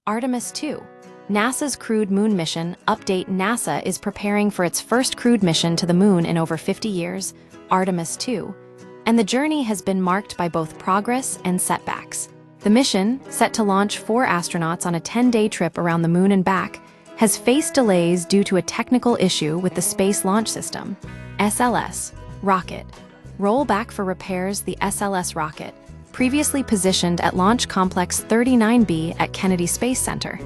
Artemis 2. NASA's crewed moon mission update. NASA is preparing for its first crewed mission to the moon in over 50 years, Artemis 2, and the journey has been marked by both progress and setbacks. The mission, set to launch 4 astronauts on a 10-day trip around the moon and back, has faced delays due to a technical issue with the Space Launch System, SLS, rocket. Rollback for repairs. The SLS rocket, previously positioned at Launch Complex 39B at Kennedy Space Center,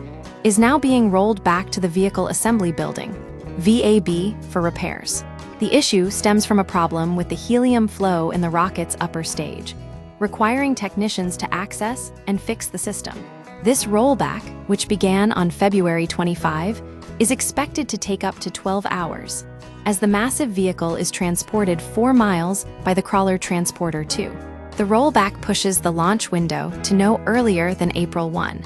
is now being rolled back to the Vehicle Assembly Building, VAB, for repairs. The issue stems from a problem with the helium flow in the rocket's upper stage, requiring technicians to access and fix the system. This rollback, which began on February 25, is expected to take up to 12 hours, as the massive vehicle is transported 4 miles by the Crawler Transporter 2. The rollback pushes the launch window to no earlier than April 1,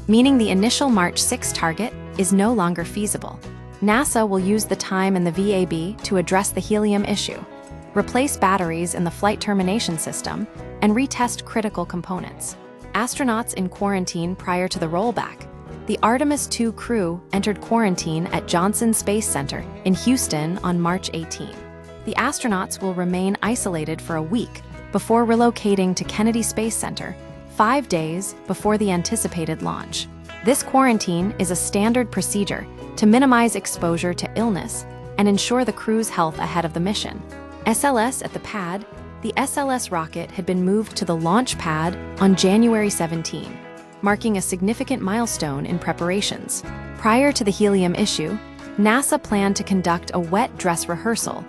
meaning the initial March 6 target is no longer feasible. NASA will use the time in the VAB to address the helium issue, replace batteries in the flight termination system, and retest critical components. Astronauts in quarantine. Prior to the rollback, the Artemis 2 crew entered quarantine at Johnson Space Center in Houston on March 18. The astronauts will remain isolated for a week before relocating to Kennedy Space Center 5 days before the anticipated launch. This quarantine is a standard procedure to minimize exposure to illness and ensure the crew's health ahead of the mission. SLS at the pad. The SLS rocket had been moved to the launch pad on January 17, marking a significant milestone in preparations. Prior to the helium issue, NASA planned to conduct a wet dress rehearsal,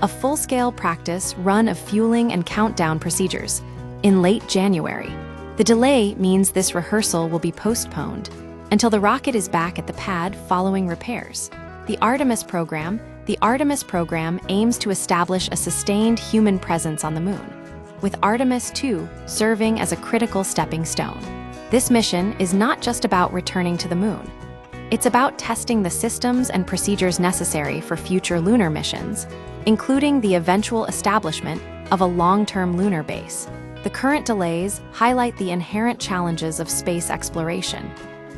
a full-scale practice run of fueling and countdown procedures, in late January. The delay means this rehearsal will be postponed until the rocket is back at the pad following repairs. The Artemis program aims to establish a sustained human presence on the moon, with Artemis 2 serving as a critical stepping stone. This mission is not just about returning to the moon. It's about testing the systems and procedures necessary for future lunar missions, including the eventual establishment of a long-term lunar base. The current delays highlight the inherent challenges of space exploration,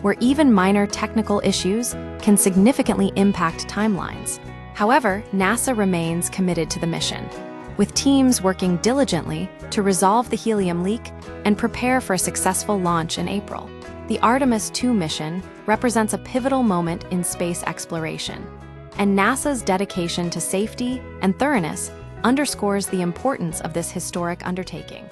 where even minor technical issues can significantly impact timelines. However, NASA remains committed to the mission, with teams working diligently to resolve the helium leak and prepare for a successful launch in April. The Artemis 2 mission represents a pivotal moment in space exploration, and NASA's dedication to safety and thoroughness underscores the importance of this historic undertaking.